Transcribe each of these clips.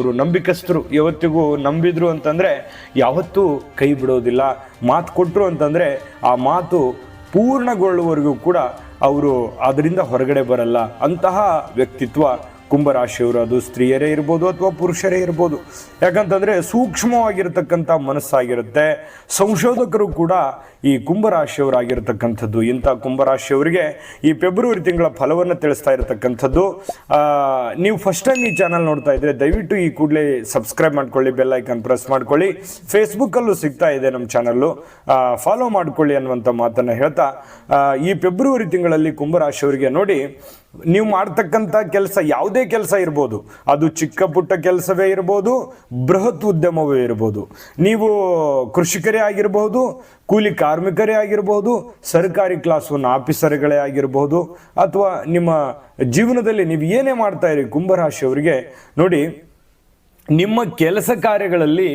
ಅವರು ನಂಬಿಕಸ್ಥರು, ಯಾವತ್ತಿಗೂ ನಂಬಿದ್ರು ಅಂತಂದರೆ ಯಾವತ್ತೂ ಕೈ ಬಿಡೋದಿಲ್ಲ. ಮಾತು ಕೊಟ್ಟರು ಅಂತಂದರೆ ಆ ಮಾತು ಪೂರ್ಣಗೊಳ್ಳುವವರೆಗೂ ಕೂಡ ಅವರು ಅದರಿಂದ ಹೊರಗಡೆ ಬರಲ್ಲ. ಅಂತಹ ವ್ಯಕ್ತಿತ್ವ ಕುಂಭರಾಶಿಯವರು, ಅದು ಸ್ತ್ರೀಯರೇ ಇರ್ಬೋದು ಅಥವಾ ಪುರುಷರೇ ಇರ್ಬೋದು. ಯಾಕಂತಂದರೆ ಸೂಕ್ಷ್ಮವಾಗಿರ್ತಕ್ಕಂಥ ಮನಸ್ಸಾಗಿರುತ್ತೆ. ಸಂಶೋಧಕರು ಕೂಡ ಈ ಕುಂಭರಾಶಿಯವರಾಗಿರ್ತಕ್ಕಂಥದ್ದು. ಇಂಥ ಕುಂಭರಾಶಿಯವರಿಗೆ ಈ ಫೆಬ್ರವರಿ ತಿಂಗಳ ಫಲವನ್ನು ತಿಳಿಸ್ತಾ ಇರತಕ್ಕಂಥದ್ದು. ನೀವು ಫಸ್ಟ್ ಟೈಮ್ ಈ ಚಾನಲ್ ನೋಡ್ತಾ ಇದ್ರೆ ದಯವಿಟ್ಟು ಈ ಕೂಡಲೇ ಸಬ್ಸ್ಕ್ರೈಬ್ ಮಾಡ್ಕೊಳ್ಳಿ, ಬೆಲ್ ಐಕಾನ್ ಪ್ರೆಸ್ ಮಾಡ್ಕೊಳ್ಳಿ. ಫೇಸ್ಬುಕ್ಕಲ್ಲೂ ಸಿಗ್ತಾ ಇದೆ ನಮ್ಮ ಚಾನಲ್ಲು, ಫಾಲೋ ಮಾಡ್ಕೊಳ್ಳಿ ಅನ್ನುವಂಥ ಮಾತನ್ನು ಹೇಳ್ತಾ, ಈ ಫೆಬ್ರವರಿ ತಿಂಗಳಲ್ಲಿ ಕುಂಭರಾಶಿಯವರಿಗೆ ನೋಡಿ, ನೀವು ಮಾಡ್ತಕ್ಕಂಥ ಕೆಲಸ ಯಾವುದೇ ಕೆಲಸ ಇರ್ಬೋದು, ಅದು ಚಿಕ್ಕ ಪುಟ್ಟ ಕೆಲಸವೇ ಇರ್ಬೋದು, ಬೃಹತ್ ಉದ್ಯಮವೇ ಇರ್ಬೋದು, ನೀವು ಕೃಷಿಕರೇ ಆಗಿರ್ಬೋದು, ಕೂಲಿ ಕಾರ್ಮಿಕರೇ ಆಗಿರ್ಬೋದು, ಸರ್ಕಾರಿ ಕ್ಲಾಸ್ ಒನ್ ಆಫೀಸರ್ಗಳೇ ಆಗಿರ್ಬೋದು, ಅಥವಾ ನಿಮ್ಮ ಜೀವನದಲ್ಲಿ ನೀವು ಏನೇ ಮಾಡ್ತಾ ಇರಿ, ಕುಂಭರಾಶಿಯವರಿಗೆ ನೋಡಿ, ನಿಮ್ಮ ಕೆಲಸ ಕಾರ್ಯಗಳಲ್ಲಿ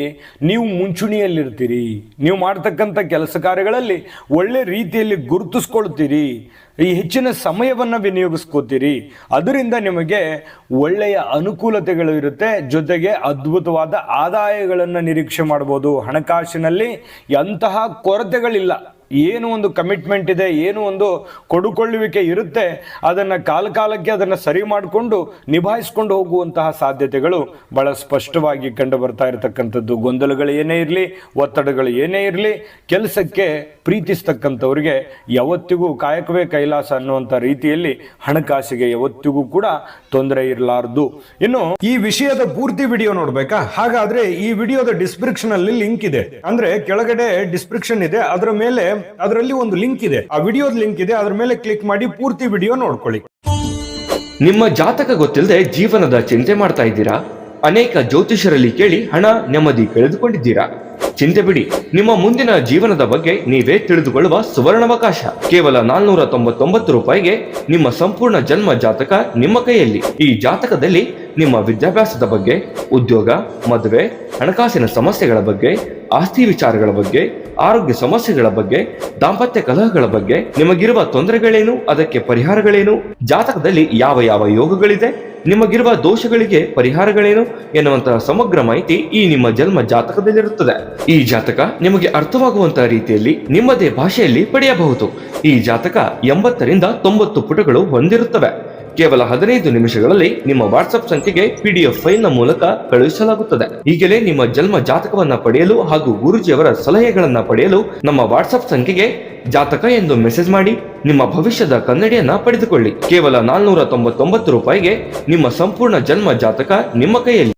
ನೀವು ಮುಂಚೂಣಿಯಲ್ಲಿರ್ತೀರಿ. ನೀವು ಮಾಡ್ತಕ್ಕಂಥ ಕೆಲಸ ಕಾರ್ಯಗಳಲ್ಲಿ ಒಳ್ಳೆ ರೀತಿಯಲ್ಲಿ ಗುರುತಿಸ್ಕೊಳ್ತೀರಿ, ಈ ಹೆಚ್ಚಿನ ಸಮಯವನ್ನು ವಿನಿಯೋಗಿಸ್ಕೋತೀರಿ. ಅದರಿಂದ ನಿಮಗೆ ಒಳ್ಳೆಯ ಅನುಕೂಲತೆಗಳು ಇರುತ್ತೆ. ಜೊತೆಗೆ ಅದ್ಭುತವಾದ ಆದಾಯಗಳನ್ನು ನಿರೀಕ್ಷೆ ಮಾಡ್ಬೋದು. ಹಣಕಾಸಿನಲ್ಲಿ ಎಂತಹ ಕೊರತೆಗಳಿಲ್ಲ. ಏನು ಒಂದು ಕಮಿಟ್ಮೆಂಟ್ ಇದೆ, ಏನು ಒಂದು ಕೊಡುಕೊಳ್ಳುವಿಕೆ ಇರುತ್ತೆ, ಅದನ್ನು ಕಾಲಕ್ಕೆ ಅದನ್ನು ಸರಿ ಮಾಡಿಕೊಂಡು ನಿಭಾಯಿಸ್ಕೊಂಡು ಹೋಗುವಂತಹ ಸಾಧ್ಯತೆಗಳು ಬಹಳ ಸ್ಪಷ್ಟವಾಗಿ ಕಂಡು ಬರ್ತಾ ಇರತಕ್ಕಂಥದ್ದು. ಗೊಂದಲಗಳು ಏನೇ ಇರಲಿ, ಒತ್ತಡಗಳು ಏನೇ ಇರಲಿ, ಕೆಲಸಕ್ಕೆ ಪ್ರೀತಿಸ್ತಕ್ಕಂಥವ್ರಿಗೆ ಯಾವತ್ತಿಗೂ ಕಾಯಕವೇ ಕೈಲಾಸ ಅನ್ನುವಂಥ ರೀತಿಯಲ್ಲಿ ಹಣಕಾಸಿಗೆ ಯಾವತ್ತಿಗೂ ಕೂಡ ತೊಂದರೆ ಇರಲಾರದು. ಇನ್ನು ಈ ವಿಷಯದ ಪೂರ್ತಿ ವಿಡಿಯೋ ನೋಡ್ಬೇಕಾ? ಹಾಗಾದ್ರೆ ಈ ವಿಡಿಯೋದ ಡಿಸ್ಕ್ರಿಪ್ಷನ್ ಅಲ್ಲಿ ಲಿಂಕ್ ಇದೆ, ಅಂದ್ರೆ ಕೆಳಗಡೆ ಡಿಸ್ಕ್ರಿಪ್ಷನ್ ಇದೆ, ಅದರಲ್ಲಿ ಒಂದು ಲಿಂಕ್ ಇದೆ, ಆ ವಿಡಿಯೋದ ಲಿಂಕ್ ಇದೆ, ಅದರ ಮೇಲೆ ಕ್ಲಿಕ್ ಮಾಡಿ ಪೂರ್ತಿ ವಿಡಿಯೋ ನೋಡ್ಕೊಳ್ಳಿ. ನಿಮ್ಮ ಜಾತಕ ಗೊತ್ತಿಲ್ಲದೆ ಜೀವನದ ಚಿಂತೆ ಮಾಡ್ತಾ ಇದ್ದೀರಾ? ಅನೇಕ ಜ್ಯೋತಿಷರಲ್ಲಿ ಕೇಳಿ ಹಣ ನೆಮ್ಮದಿ ಕಳೆದುಕೊಂಡಿದ್ದೀರಾ? ಚಿಂತೆ ಬಿಡಿ, ನಿಮ್ಮ ಮುಂದಿನ ಜೀವನದ ಬಗ್ಗೆ ನೀವೇ ತಿಳಿದುಕೊಳ್ಳುವ ಸುವರ್ಣಾವಕಾಶ. ಕೇವಲ 499 ರೂಪಾಯಿಗೆ ನಿಮ್ಮ ಸಂಪೂರ್ಣ ಜನ್ಮ ಜಾತಕ ನಿಮ್ಮ ಕೈಯಲ್ಲಿ. ಈ ಜಾತಕದಲ್ಲಿ ನಿಮ್ಮ ವಿದ್ಯಾಭ್ಯಾಸದ ಬಗ್ಗೆ, ಉದ್ಯೋಗ, ಮದುವೆ, ಹಣಕಾಸಿನ ಸಮಸ್ಯೆಗಳ ಬಗ್ಗೆ, ಆಸ್ತಿ ವಿಚಾರಗಳ ಬಗ್ಗೆ, ಆರೋಗ್ಯ ಸಮಸ್ಯೆಗಳ ಬಗ್ಗೆ, ದಾಂಪತ್ಯ ಕಲಹಗಳ ಬಗ್ಗೆ, ನಿಮಗಿರುವ ತೊಂದರೆಗಳೇನು, ಅದಕ್ಕೆ ಪರಿಹಾರಗಳೇನು, ಜಾತಕದಲ್ಲಿ ಯಾವ ಯಾವ ಯೋಗಗಳಿದೆ, ನಿಮಗಿರುವ ದೋಷಗಳಿಗೆ ಪರಿಹಾರಗಳೇನು ಎನ್ನುವಂತಹ ಸಮಗ್ರ ಮಾಹಿತಿ ಈ ನಿಮ್ಮ ಜನ್ಮ ಜಾತಕದಲ್ಲಿರುತ್ತದೆ. ಈ ಜಾತಕ ನಿಮಗೆ ಅರ್ಥವಾಗುವಂತಹ ರೀತಿಯಲ್ಲಿ ನಿಮ್ಮದೇ ಭಾಷೆಯಲ್ಲಿ ಪಡೆಯಬಹುದು. ಈ ಜಾತಕ 80ರಿಂದ 90 ಪುಟಗಳು ಹೊಂದಿರುತ್ತವೆ. ಕೇವಲ 15 ನಿಮಿಷಗಳಲ್ಲಿ ನಿಮ್ಮ ವಾಟ್ಸ್ಆಪ್ ಸಂಖ್ಯೆಗೆ PDF ಫೈಲ್ ನ ಮೂಲಕ ಕಳುಹಿಸಲಾಗುತ್ತದೆ. ಈಗಲೇ ನಿಮ್ಮ ಜನ್ಮ ಜಾತಕವನ್ನ ಪಡೆಯಲು ಹಾಗೂ ಗುರುಜಿಯವರ ಸಲಹೆಗಳನ್ನ ಪಡೆಯಲು ನಮ್ಮ ವಾಟ್ಸ್ಆಪ್ ಸಂಖ್ಯೆಗೆ ಜಾತಕ ಎಂದು ಮೆಸೇಜ್ ಮಾಡಿ ನಿಮ್ಮ ಭವಿಷ್ಯದ ಕನ್ನಡಿಯನ್ನ ಪಡೆದುಕೊಳ್ಳಿ. ಕೇವಲ 499 ರೂಪಾಯಿಗೆ ನಿಮ್ಮ ಸಂಪೂರ್ಣ ಜನ್ಮ ಜಾತಕ ನಿಮ್ಮ ಕೈಯಲ್ಲಿ.